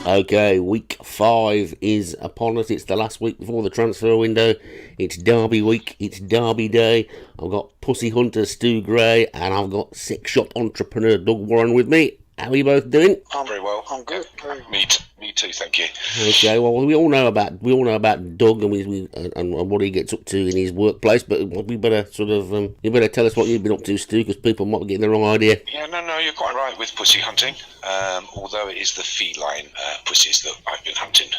Okay, week 5 is upon us. It's the last week before the transfer window. It's Derby week. It's Derby day. I've got Pussy Hunter Stu Gray and I've got Six Shot Entrepreneur Doug Warren with me. How are you both doing? I'm very well. I'm good. Me too. Thank you. Okay, well we all know about Doug and what he gets up to in his workplace, but we better you better tell us what you've been up to, Stu, because people might be getting the wrong idea. Yeah, no, you're quite right with pussy hunting. Although it is the feline pussies that I've been hunting.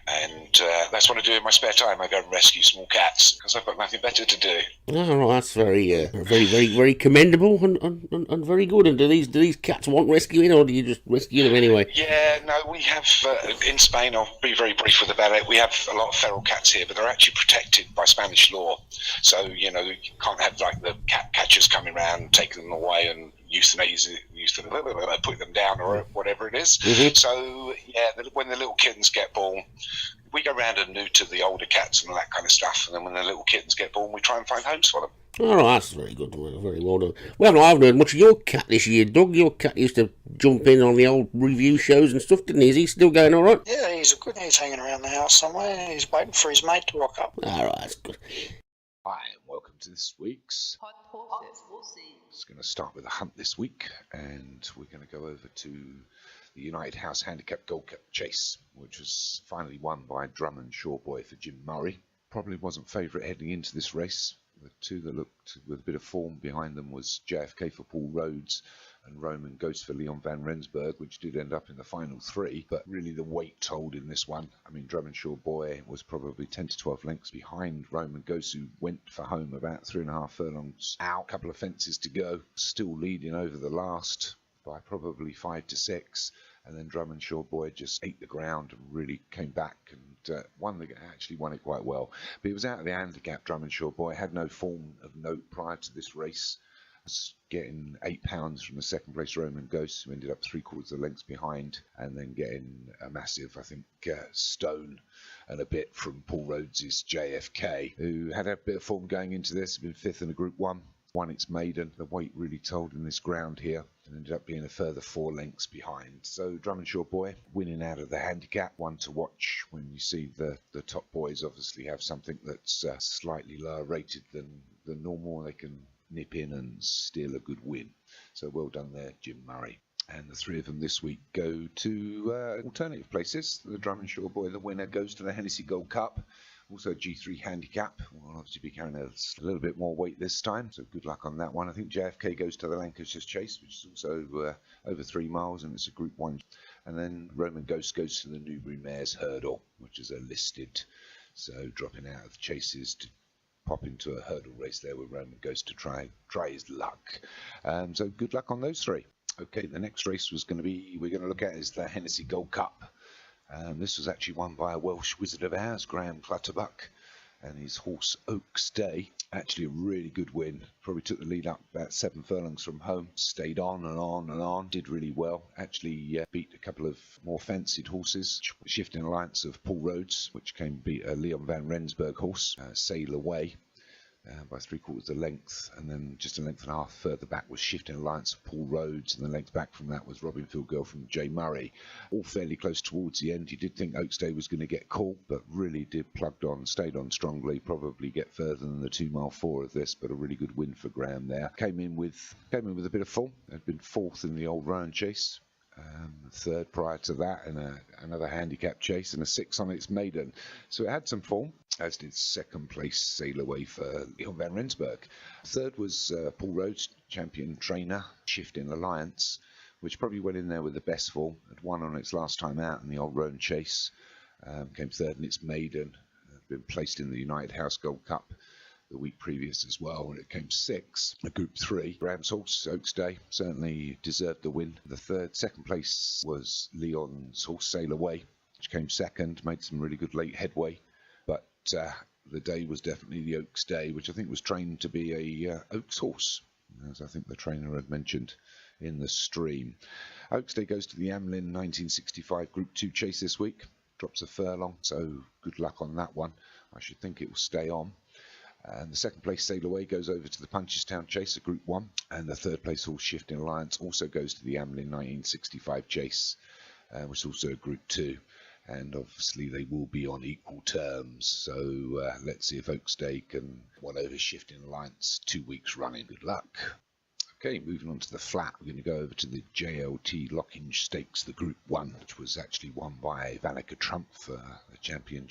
And that's what I do in my spare time. I go and rescue small cats because I've got nothing better to do. Oh, right, that's very commendable and very good. And do these cats want rescuing, or do you just rescue them anyway? Yeah, no, we have in Spain. I'll be very brief about it. We have a lot of feral cats here, but they're actually protected by Spanish law. So you can't have like the cat catchers coming around, taking them away, and put them down or whatever it is. Mm-hmm. So yeah, when the little kittens get born, we go around and neuter the older cats and all that kind of stuff. And then when the little kittens get born, we try and find homes for them. Oh, that's very good. Very well done. Well, I haven't heard much of your cat this year, Doug. Your cat used to jump in on the old review shows and stuff, didn't he? Is he still going all right? Yeah, he's good. He's hanging around the house somewhere. He's waiting for his mate to rock up. All right, that's good. Hi, and welcome to this week's Hot Horses. It's going to start with a hunt this week, and we're going to go over to the United House Handicap Gold Cup Chase, which was finally won by Drummond Shawboy for Jim Murray. Probably wasn't favourite heading into this race. The two that looked with a bit of form behind them was JFK for Paul Rhodes and Roman Ghost for Leon van Rensburg, which did end up in the final 3, but really the weight told in this one. I mean, Drummond Shawboy was probably 10 to 12 lengths behind Roman Ghost, who went for home about 3.5 furlongs out, couple of fences to go, still leading over the last by probably 5 to 6, and then Drummond Shawboy just ate the ground and really came back and won it quite well. But he was out of the handicap. Drummond Shawboy had no form of note prior to this race, getting £8 from the second place Roman Ghost, who ended up 3/4 of lengths behind, and then getting a massive, I think, stone and a bit from Paul Rhodes' JFK, who had a bit of form going into this, been 5th in a Group 1. Won its maiden. The weight really told in this ground here, and ended up being a further 4 lengths behind. So Drummond Shawboy winning out of the handicap. One to watch when you see the top boys obviously have something that's slightly lower rated than normal. They can nip in and steal a good win. So well done there, Jim Murray. And the 3 of them this week go to alternative places. The Drummond Shawboy, the winner, goes to the Hennessy Gold Cup. Also G3 handicap. We'll obviously be carrying a little bit more weight this time, so good luck on that one. I think JFK goes to the Lancashire Chase, which is also over 3 miles, and it's a Group 1. And then Roman Ghost goes to the Newbury Mares Hurdle, which is a listed, so dropping out of the chases to pop into a hurdle race there with Roman Ghost to try his luck. So good luck on those 3. Okay, the next race we're going to look at is the Hennessy Gold Cup. This was actually won by a Welsh wizard of ours, Graham Clutterbuck, and his horse Oaks Day. Actually a really good win. Probably took the lead up about 7 furlongs from home. Stayed on and on and on. Did really well. Actually beat a couple of more fancied horses. Shifting Alliance of Paul Rhodes, which came beat a Leon van Rensburg horse, Sail Away, by 3/4 of length, and then just a length and a half further back was Shifting Alliance of Paul Rhodes, and the length back from that was Robinfield Girl from J Murray. All fairly close towards the end. You did think Oaks Day was going to get caught, but really did plugged on, stayed on strongly, probably get further than the 2 mile 4 of this, but a really good win for Graham there. Came in with a bit of form. Had been 4th in the Old Rowan Chase. 3rd prior to that, and another handicap chase, and a 6 on its maiden. So it had some form, as did 2nd place Sail Away for Leon van Rensburg. 3rd was Paul Rhodes, champion trainer, Shifting Alliance, which probably went in there with the best form. Had won on its last time out in the Old Rowan Chase. Came 3rd in its maiden. Had been placed in the United House Gold Cup the week previous as well, and it came 6, a Group 3. Graham's horse, Oaks Day, certainly deserved the win. The 2nd place was Leon's horse, Sail Away, which came 2nd, made some really good late headway, but the day was definitely the Oaks Day, which I think was trained to be a Oaks horse, as I think the trainer had mentioned in the stream. Oaks Day goes to the Amlin 1965 Group 2 chase this week, drops a furlong, so good luck on that one. I should think it will stay on. And the 2nd place Sail Away goes over to the Punchestown Chase, a Group 1. And the 3rd place horse Shifting Alliance also goes to the Amlin 1965 Chase. which is also a Group 2. And obviously they will be on equal terms. So let's see if Oaksday can win over Shifting Alliance 2 weeks running. Good luck. Okay, moving on to the flat, we're going to go over to the JLT Lockinge Stakes, the Group 1, which was actually won by Vanica Trump for the champion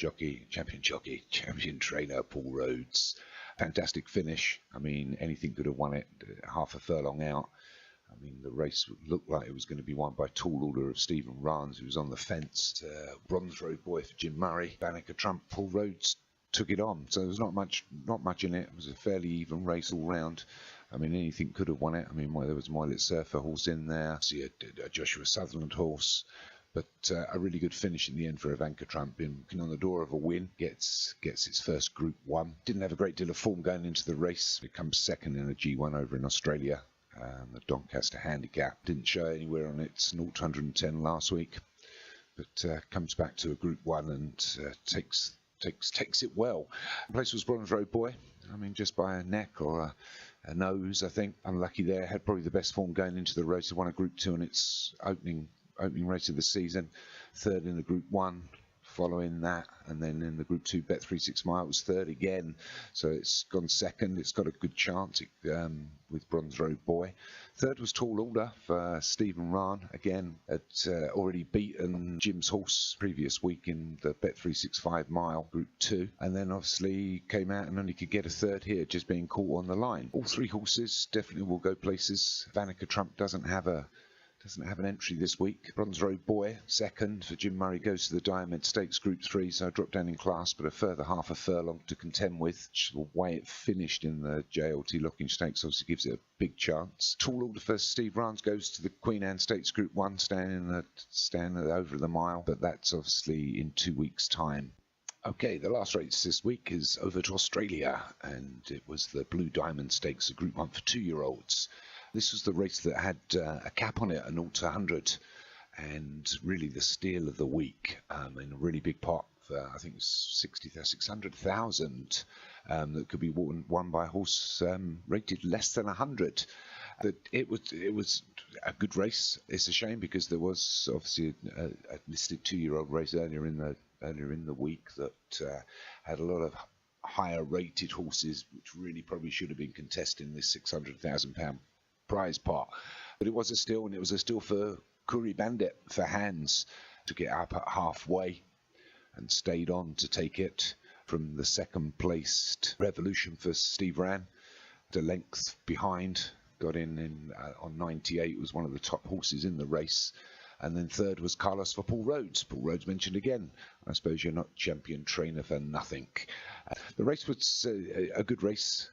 trainer Paul Rhodes. Fantastic finish. I mean, anything could have won it, half a furlong out. I mean, the race looked like it was going to be won by Tall Order of Stephen Rance, who was on the fence. Bronze Road Boy for Jim Murray. Vanica Trump, Paul Rhodes took it on. So there was not much in it. It was a fairly even race all round. I mean, anything could have won it. I mean, there was Moylet Surfer horse in there. See a Joshua Sutherland horse. But a really good finish in the end for Ivanka Trump. Been on the door of a win. Gets its first Group 1. Didn't have a great deal of form going into the race. It comes second in a G1 over in Australia. The Doncaster Handicap. Didn't show anywhere on its 0-110 last week. But comes back to a Group 1 and takes it well. The place was Bronze Road Boy. I mean, just by a neck or a nose, I think. Unlucky there. Had probably the best form going into the race. It won a Group 2 in its opening race of the season. Third in the Group 1 following that. And then in the Group 2 Bet36 Mile, it was third again. So it's gone second. It's got a good chance with Bronze Road Boy. Third was Tall Order for Stephen Rahn. Again, had already beaten Jim's horse previous week in the Bet365 Mile Group 2. And then obviously came out and only could get a third here, just being caught on the line. All three horses definitely will go places. Vanica Trump doesn't have an entry this week. Bronze Road Boy, second for Jim Murray, goes to the Diamond Stakes Group 3, so I dropped down in class, but a further half a furlong to contend with. The way it finished in the JLT Lockinge Stakes obviously gives it a big chance. Tall Order for Steve Rance goes to the Queen Anne Stakes Group 1, standing over the mile, but that's obviously in 2 weeks' time. Okay, the last race this week is over to Australia, and it was the Blue Diamond Stakes, a Group 1 for 2-year-olds. This was the race that had a cap on it, a 0-100, and really the steal of the week in a really big pot for, I think it was 600,000 that could be won by a horse rated less than 100. It was a good race. It's a shame because there was obviously a listed 2-year-old race earlier in the week that had a lot of higher rated horses, which really probably should have been contesting this £600,000 prize pot. But it was a steal, and it was a steal for Curry Bandit for Hands. Took it up at halfway and stayed on to take it from the second placed Revolution for Steve Rann. The length behind, got in on 98, was one of the top horses in the race. And then third was Carlos for Paul Rhodes. Paul Rhodes mentioned again. I suppose you're not champion trainer for nothing. The race was a good race.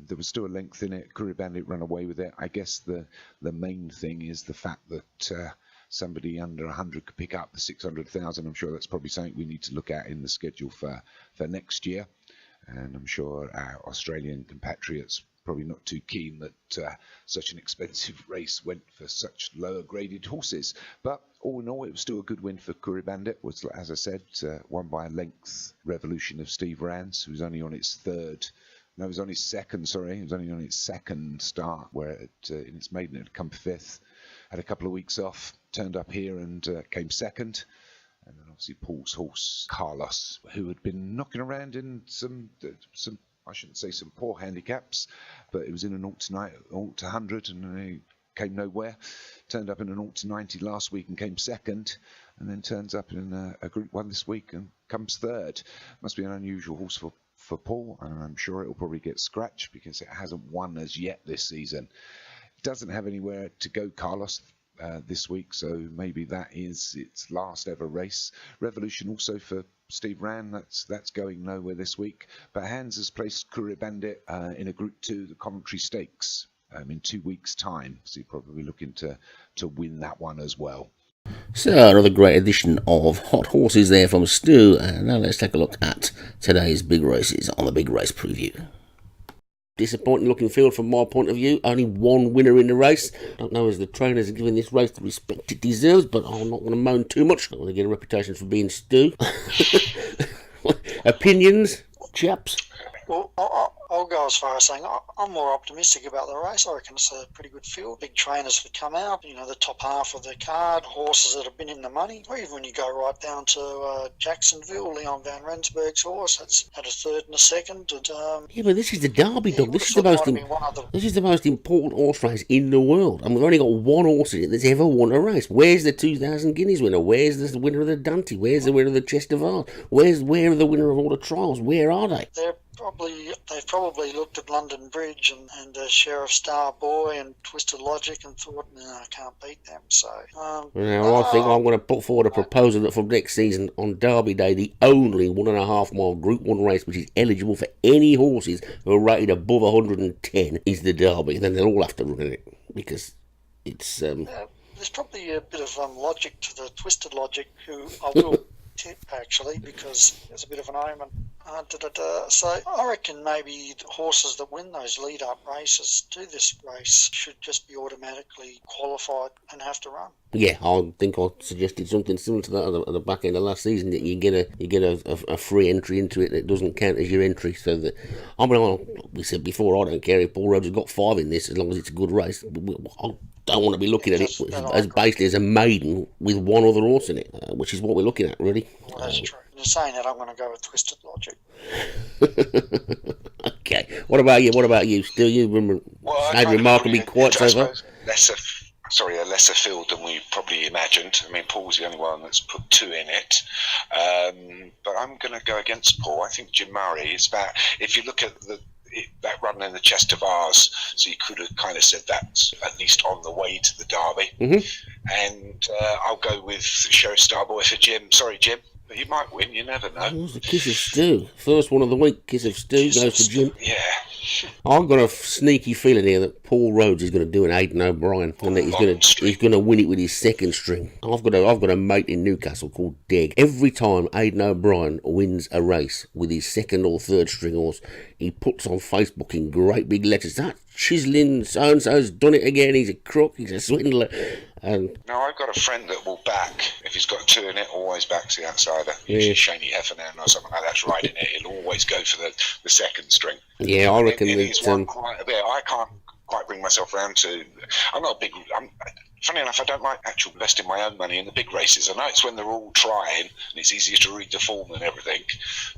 There was still a length in it. Curry Bandit ran away with it. I guess the main thing is the fact that somebody under 100 could pick up the 600,000. I'm sure that's probably something we need to look at in the schedule for next year. And I'm sure our Australian compatriots probably not too keen that such an expensive race went for such lower graded horses. But all in all, it was still a good win for Curry Bandit. Was, as I said, won by a length. Revolution of Steve Rance, who's only on its second start, where in its maiden it had come fifth. Had a couple of weeks off, turned up here and came second. And then obviously Paul's horse, Carlos, who had been knocking around in some I shouldn't say some poor handicaps, but it was in an 0-100 and he came nowhere. Turned up in an 0-90 last week and came second, and then turns up in a Group 1 this week and comes third. Must be an unusual horse for Paul, and I'm sure it'll probably get scratched because it hasn't won as yet this season. It doesn't have anywhere to go, Carlos, this week, so maybe that is its last ever race. Revolution also for Steve Rann, that's going nowhere this week. But Hans has placed Curry Bandit in a Group 2, the Coventry Stakes, in 2 weeks' time. So you're probably looking to win that one as well. So another great edition of Hot Horses there from Stu, and now let's take a look at today's big races on the Big Race Preview. Disappointing looking field from my point of view. Only one winner in the race. Don't know as the trainers are giving this race the respect it deserves, but I'm not going to moan too much. I'm going to get a reputation for being Stu. Opinions, chaps? Well, I'll go as far as saying I'm more optimistic about the race. I reckon it's a pretty good field. Big trainers have come out, the top half of the card, horses that have been in the money. Or even when you go right down to Jacksonville, Leon Van Rensburg's horse, that's had a third and a second. And, Yeah, but this is the Derby, yeah, dog. This is the most important horse race in the world. And we've only got one horse in it that's ever won a race. Where's the 2,000 Guineas winner? Where's the winner of the Dante? Where's the winner of the Chest of Vase? Where are the winner of all the trials? Where are they? They've probably looked at London Bridge and Sheriff Star Boy and Twisted Logic and thought, no, I can't beat them. So, I think I'm going to put forward a proposal that from next season on Derby Day, the only 1.5 mile Group 1 race which is eligible for any horses who are rated above 110 is the Derby. Then they'll all have to run in it because it's. There's probably a bit of logic to the Twisted Logic, who I will tip actually because there's a bit of an omen. So I reckon maybe the horses that win those lead-up races to this race should just be automatically qualified and have to run. Yeah, I think I suggested something similar to that at the back end of last season, that you get a free entry into it that doesn't count as your entry. So that we said before, I don't care if Paul Rhodes has got 5 in this as long as it's a good race. I don't want to be looking at it as basically as a maiden with one other horse in it, which is what we're looking at, really. Well, that's true. And saying that, I'm going to go with Twisted Logic. Okay. What about you? Still, you remember? Stayed remarkably quiet so far. A lesser field than we probably imagined. I mean, Paul's the only one that's put 2 in it. But I'm going to go against Paul. I think Jim Murray is about, if you look at that run in the Chest of Vase, so you could have kind of said that's at least on the way to the Derby. Mm-hmm. And I'll go with Sheriff Starboy for Jim. Sorry, Jim, but you might win. You never know. It was the Kiss of Stew. First one of the week, Kiss of Stew goes to Jim. Yeah. I've got a sneaky feeling here that Paul Rhodes is going to do an Aidan O'Brien, and that he's going to win it with his second string. I've got a mate in Newcastle called Deg. Every time Aidan O'Brien wins a race with his second or third string horse, he puts on Facebook in great big letters, that chiselling so-and-so's done it again, he's a crook, he's a swindler. No, I've got a friend that will back, if he's got 2 in it, always backs the outsider. Yeah. Usually Shaney Heffernan or something like that's riding it. He'll always go for the second string. Yeah, I reckon it is one quite a bit. I can't quite bring myself around to. Funny enough, I don't like actual investing my own money in the big races. I know it's when they're all trying and it's easier to read the form and everything,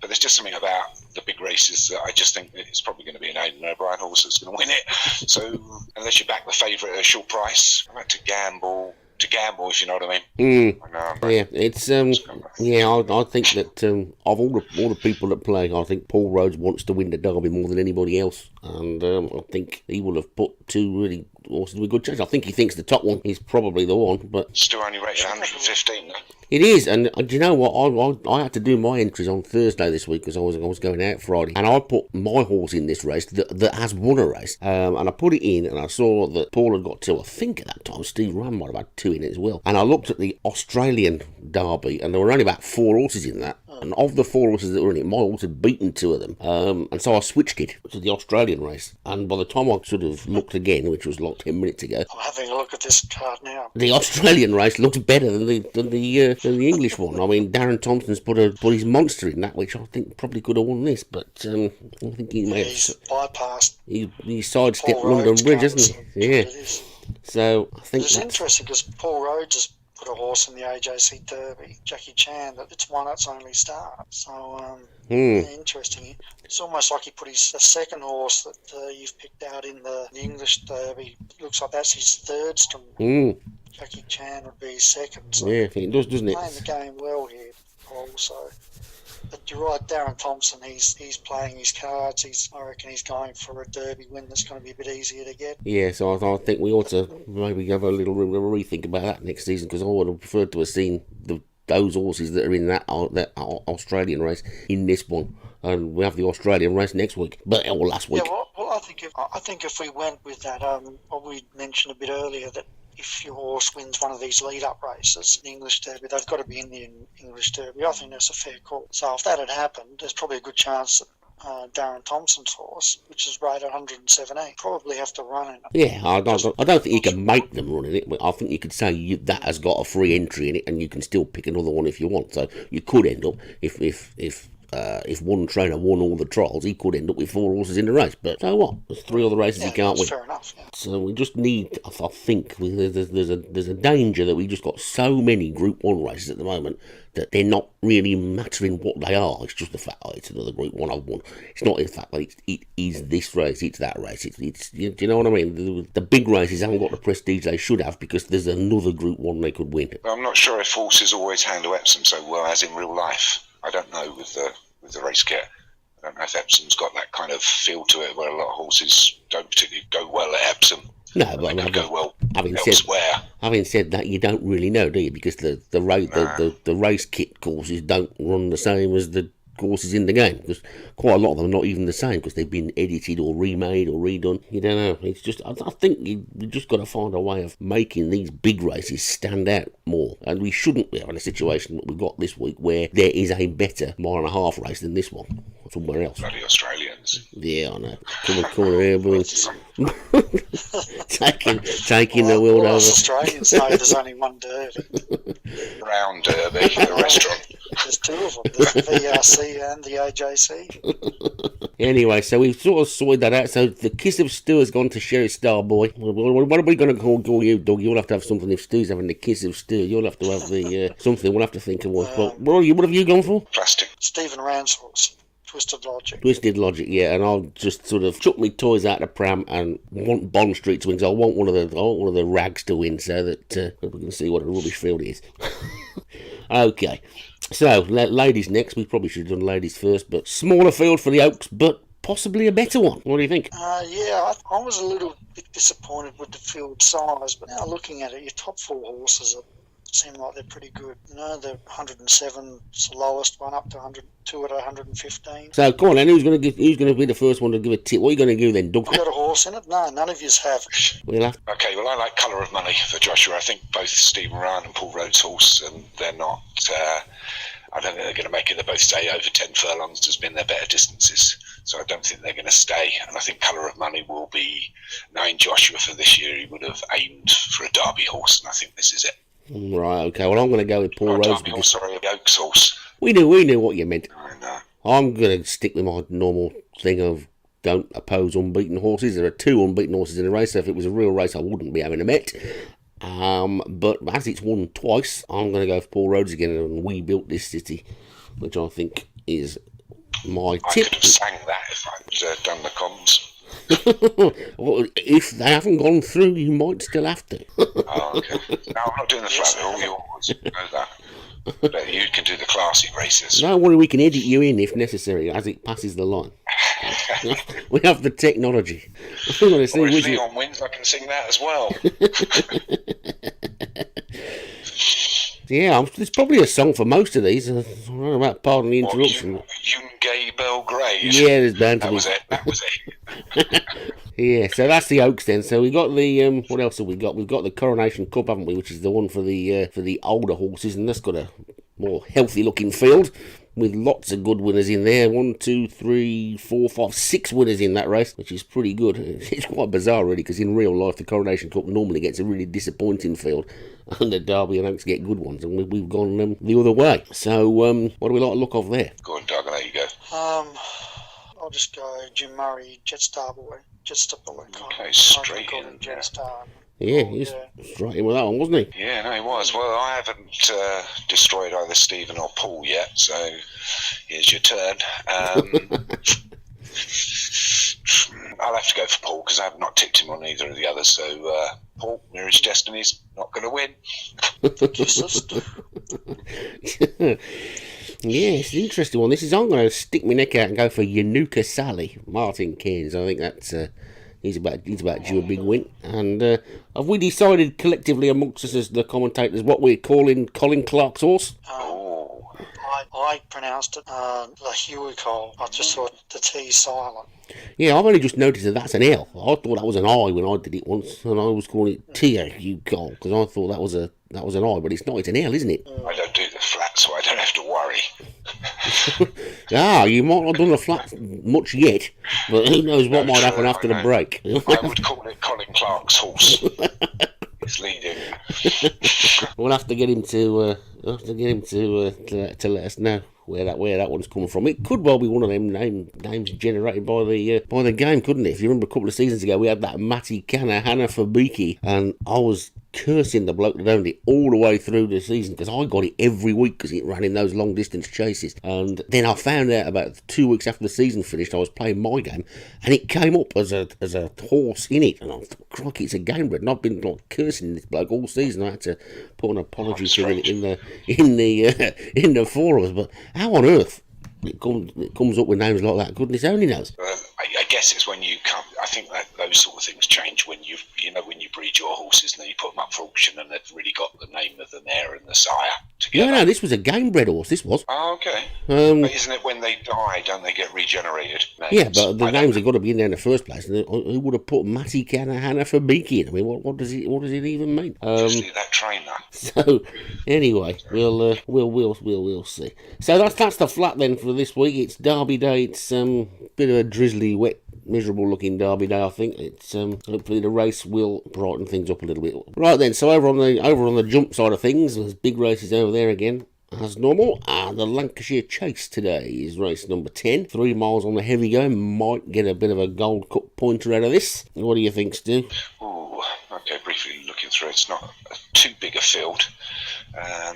but there's just something about the big races that I just think that it's probably going to be an Aidan O'Brien horse that's going to win it. So unless you back the favourite at a short price, I like to gamble, if you know what I mean. Yeah, it's I think that of all the people that play, I think Paul Rhodes wants to win the Derby more than anybody else, and I think he will have put 2 really horses with a good chance. I think he thinks the top one is probably the one, but still only rated 115 though. It is, and do you know what? I had to do my entries on Thursday this week because I was going out Friday, and I put my horse in this race that has won a race, and I put it in, and I saw that Paul had got 2. I think at that time Steve Ram might have had 2 in it as well. And I looked at the Australian Derby, and there were only about 4 horses in that. And of the 4 horses that were in it, my horse had beaten 2 of them. And so I switched it to the Australian race. And by the time I sort of looked again, which was like 10 minutes ago, I'm having a look at this card now. the Australian race looked better than the English one. I mean, Darren Thompson's put his monster in that, which I think probably could have won this, but I think he may have. He's bypassed. He sidestepped Paul London Rhodes Bridge, cards. hasn't he? Yeah. It is. So I think It's that's interesting because Paul Rhodes has put a horse in the AJC Derby, Jackie Chan, that it's won its only start. So interesting. It's almost like he put his second horse that you've picked out in the English Derby. Looks like that's his third string. Jackie Chan would be his second. So yeah, I think it does, doesn't playing the it? game well here, Paul. So, but you're right, Darren Thompson. He's playing his cards. I reckon he's going for a Derby win that's going to be a bit easier to get. Yeah, so I think we ought to maybe have a little rethink about that next season, because I would have preferred to have seen those horses that are in that Australian race in this one, and we have the Australian race next week, or last week. Yeah, well, I think if we went with that, what we mentioned a bit earlier, that if your horse wins one of these lead-up races, the English Derby, they've got to be in the English Derby. I think that's a fair call. So if that had happened, there's probably a good chance that Darren Thompson's horse, which is rated 117, probably have to run in it. Yeah, I don't think you can make them run in it, but I think you could say that has got a free entry in it, and you can still pick another one if you want. So you could end up, if if one trainer won all the trials, he could end up with 4 horses in the race. But so what? There's 3 other races he can't win. Fair enough. Yeah. So we just need, I think, there's a danger that we just got so many Group 1 races at the moment that they're not really mattering what they are. It's just the fact that it's another Group 1 I've won. It's not the fact that it is this race, it's that race. It's do you know what I mean? The big races haven't got the prestige they should have because there's another Group 1 they could win. I'm not sure if horses always handle Epsom so well as in real life. I don't know with the race kit. I don't know if Epsom's got that kind of feel to it where a lot of horses don't particularly go well at Epsom. No, but they go well elsewhere. Having said that, you don't really know, do you? Because the race kit courses don't run the same as the courses in the game. Because quite a lot of them are not even the same because they've been edited or remade or redone. You don't know. It's just I think you just got to find a way of making these big races stand out more. And we shouldn't be in a situation that we've got this week where there is a better 1.5 race than this one somewhere else. Bloody Australians. Yeah, I know. Come on here, boy. taking the world over. Australians know there's only one Derby. Brown Derby, the restaurant. There's 2 of them. There's the VRC and the AJC. Anyway, so we've sort of sorted that out. So the Kiss of Stu has gone to Sherry Starboy. What are we going to call you, Doug? You'll have to have something. If Stu's having the Kiss of Stu, you'll have to have the something. We'll have to think of one. But what have you gone for? Plastic. Stephen Ransford's Twisted Logic. Twisted Logic, yeah. And I'll just sort of chuck my toys out the pram and want Bond Street to win. So I want one of the rags to win, so that we can see what a rubbish field it is. Okay. So, ladies next. We probably should have done ladies first, but smaller field for the Oaks, but possibly a better one. What do you think? Yeah, I was a little bit disappointed with the field size, but now looking at it, your top 4 horses seem like they're pretty good. You know, the 107 is the lowest one, up to 102 at 115. So, come on then, who's going to be the first one to give a tip? What are you going to do then, Doug? Got a horse in it? No, none of yous have. Okay, well, I like Colour of Money for Joshua. I think both Stephen Ryan and Paul Rhodes' horse, and they're not... I don't think they're going to make it. They both stay over 10 furlongs. There's been their better distances. So I don't think they're going to stay. And I think Colour of Money will be, knowing Joshua for this year, he would have aimed for a Derby horse, and I think this is it. Right, okay. Well, I'm going to go with Paul Rhodes. Derby horse, sorry, the Oaks horse. We knew what you meant. I know. I'm going to stick with my normal thing of don't oppose unbeaten horses. There are 2 unbeaten horses in a race, so if it was a real race, I wouldn't be having a bet. But as it's won twice, I'm going to go for Paul Rhodes again, and We Built This City, which I think is my tip. I could have sang that if I'd done the comms. Well, if they haven't gone through, you might still have to. Oh, okay. No, I'm not doing the flat all you always know that. But you can do the classy races. Don't worry, we can edit you in if necessary, as it passes the line. We have the technology. I'm going to see or if Leon wins, I can sing that as well. Yeah, there's probably a song for most of these. I don't know about, pardon the interruption. Gay Belgrade. Yeah, there's bound to be. That was it. Yeah, so that's the Oaks then. So we got the what else have we got? We've got the Coronation Cup, haven't we? Which is the one for the older horses, and that's got a more healthy looking field with lots of good winners in there. 1, 2, 3, 4, 5, 6 winners in that race, which is pretty good. It's quite bizarre, really, because in real life the Coronation Cup normally gets a really disappointing field, and the Derby and Oaks get good ones, and we've gone the other way. So what do we like to look of there? Go on, Doug, there you go. I'll just go Jim Murray, Jetstar Boy. Jetstar Boy. Okay, straight in. Jetstar. Yeah, he's straight in with that one, wasn't he? Yeah, no, he was. Well, I haven't destroyed either Stephen or Paul yet, so here's your turn. I'll have to go for Paul because I have not tipped him on either of the others. So, Paul, Mirage Destiny's not going to win. Yeah, it's an interesting one. I'm going to stick my neck out and go for Yanuka Sally, Martin Keynes. I think that's he's about due a big win. And have we decided collectively amongst us as the commentators what we're calling Colin Clark's horse? I pronounced it the Huey Cole. I just thought the T silent. Yeah, I've only just noticed that that's an L. I thought that was an I when I did it once, and I was calling it T-Huey Cole because I thought that was an I, but it's not. It's an L, isn't it? I don't do the flat, so I don't have to worry. You might not have done the flat much yet, but who knows what might happen after the break. I would call it Colin Clark's horse. He's leading. We'll have to get him to let us know where that one's coming from. It could well be one of them names generated by the game, couldn't it? If you remember a couple of seasons ago, we had that Matty Canna Hanafabiki, and I was cursing the bloke that owned it all the way through the season because I got it every week because it ran in those long distance chases. And then I found out about 2 weeks after the season finished, I was playing my game, and it came up as a horse in it, and I thought, crikey, it's a game bred. And I've been like cursing this bloke all season. I had to put an apology to it in the forums. But how on earth it comes up with names like that? Goodness only knows. I guess it's when you come. I think that those sort of things change when you breed your horses and then you put them up for auction and they've really got the name of the mare and the sire together. No, this was a game bred horse. This was. Oh, okay. But isn't it when they die, don't they get regenerated? Names? Yeah, but the names have got to be in there in the first place. And who would have put Matty Canahana for Beaky in? I mean, what does it even mean? Just that trainer. So anyway, we'll see. So that's the flat then for this week. It's Derby Day. It's a bit of a drizzly, wet, miserable looking Derby Day. I think it's hopefully the race will brighten things up a little bit. Right then, so over on the jump side of things, there's big races over there again as normal. And the Lancashire Chase today is race number 10. 3 miles on the heavy go. Might get a bit of a Gold Cup pointer out of this. What do you think, Stu? Ooh, okay, briefly looking through, it's not too big a field.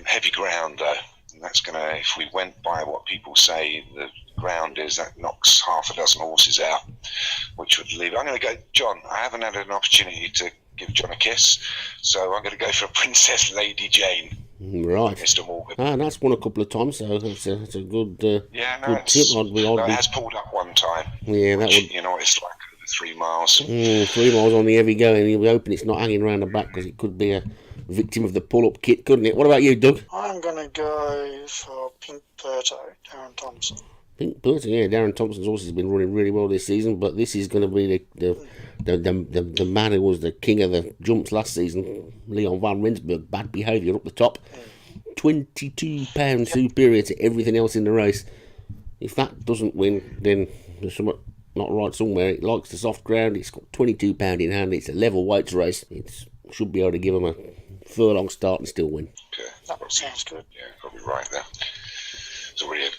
Heavy ground though. And that's going to, if we went by what people say the ground is, that knocks half a dozen horses out, which would leave. I'm going to go, John. I haven't had an opportunity to give John a kiss, so I'm going to go for Princess Lady Jane. Right. Mr. Morgan. That's won a couple of times, so it's a good good tip. It has pulled up one time. Yeah, that would. You know, it's like over 3 miles. 3 miles on the heavy go, and you'll be hoping it's not hanging around the back because it could be a victim of the pull-up kit, couldn't it? What about you, Doug? I'm going to go for Pink Berto, Darren Thompson. Pink Berto, yeah. Darren Thompson's horse has been running really well this season, but this is going to be the man who was the king of the jumps last season, Leon van Rensburg. Bad behaviour up the top. 22 pounds superior to everything else in the race. If that doesn't win, then there's something not right somewhere. It likes the soft ground. It's got 22 pound in hand. It's a level weights race. It should be able to give them a furlong start and still win. Okay. That sounds good. Yeah, probably right there. It's already it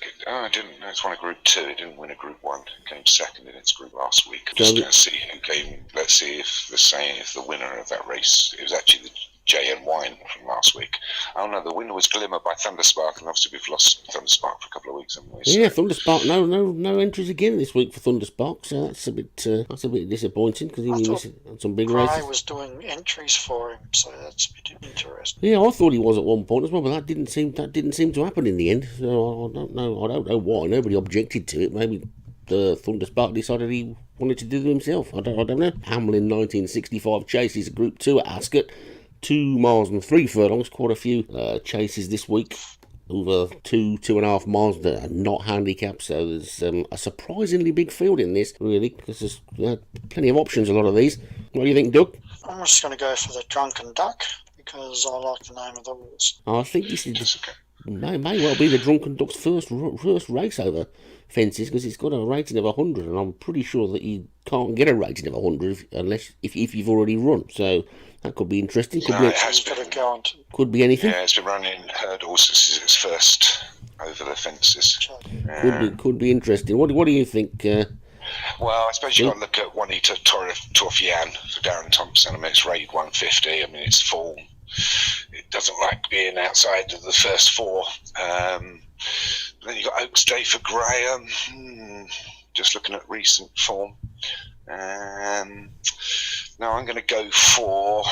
didn't. It's won a Group 2. It didn't win a Group 1. It came second in its group last week. Just going to see who came. Let's see if the winner of that race, it was actually the JN Wine from last week. Oh no, the winner was Glimmer by Thunderspark, and obviously we've lost Thunderspark for a couple of weeks, haven't we? So. Yeah, Thunderspark. No entries again this week for Thunderspark. So that's a bit disappointing because he had some big races. I was doing entries for him, so that's a bit interesting. Yeah, I thought he was at one point as well, but that didn't seem to happen in the end. So I don't know why. Nobody objected to it. Maybe the Thunderspark decided he wanted to do it himself. I don't know. Hamlin 1965 Chase is a Group 2 at Ascot. 2 miles and 3 furlongs, quite a few chases this week, over 2.5 miles that are not handicapped, so there's a surprisingly big field in this, really, because there's plenty of options, a lot of these. What do you think, Doug? I'm just going to go for the Drunken Duck, because I like the name of the horse. I think this is may well be the Drunken Duck's first race over fences, because it's got a rating of 100, and I'm pretty sure that you can't get a rating of 100 unless you've already run, so that could be interesting. Could be anything. Yeah, it's been running hurdles. This is its first over the fences. Could be interesting. What do you think? Well, I suppose you've got to look at Juanita Torfian for Darren Thompson. I mean, it's rated 150. I mean, it's full. It doesn't like being outside of the first 4. Then you've got Oaks Day for Graham. Just looking at recent form. Now I'm going to go for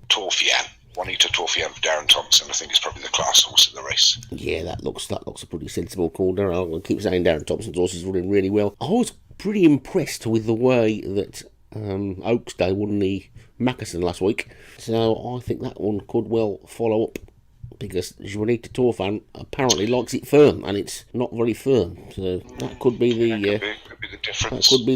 Torfian. Juanita Torfian for Darren Thompson. I think it's probably the class horse of the race. Yeah, that looks a pretty sensible call. I'm going to keep saying Darren Thompson's horse is running really well. I was pretty impressed with the way that Oaks Day won the Mackerson last week. So I think that one could well follow up, because Juanita Torfan apparently likes it firm, and it's not very firm. So that could be the difference. Could be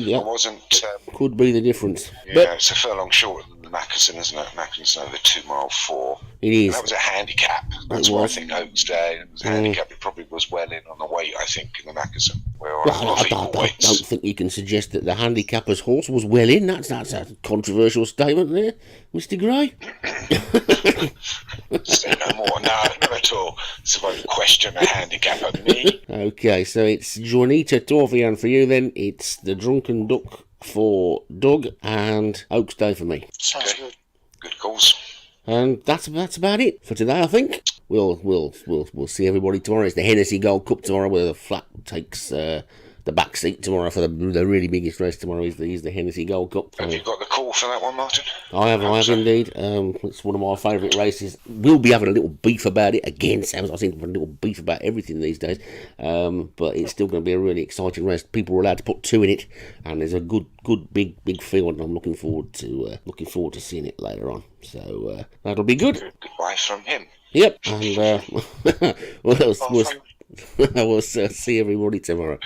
the difference. Yeah, but it's a furlong shorter than the Mackerson, isn't it? Mackerson's over 2 mile 4. It is. And that was a handicap. That's why I think Oaks Day. It was a handicap. It probably was well in on the weight, I think, in the Mackerson. Well, Well, I think I all don't weights. think you can suggest that the handicapper's horse was well in. That's a controversial statement there, Mr. Gray. Say no more. No, not at all. It's a very question a handicap of me. Okay, so it's Juanita Torfian for you then. It's the Drunken Duck for Doug and Oakstone for me. Sounds Okay. good. Good calls. And that's about it for today, I think. We'll see everybody tomorrow. It's the Hennessy Gold Cup tomorrow, where the flat takes the back seat tomorrow for the really biggest race tomorrow. Is the Hennessy Gold Cup. Have you got the call for that one, Martin? I have indeed. It's one of my favourite races. We'll be having a little beef about it again, Sam. I think a little beef about everything these days. But it's still going to be a really exciting race. People are allowed to put 2 in it, and there's a good big field. And I'm looking forward to seeing it later on. So that'll be good. Goodbye from him. Yep. And we'll see everybody tomorrow.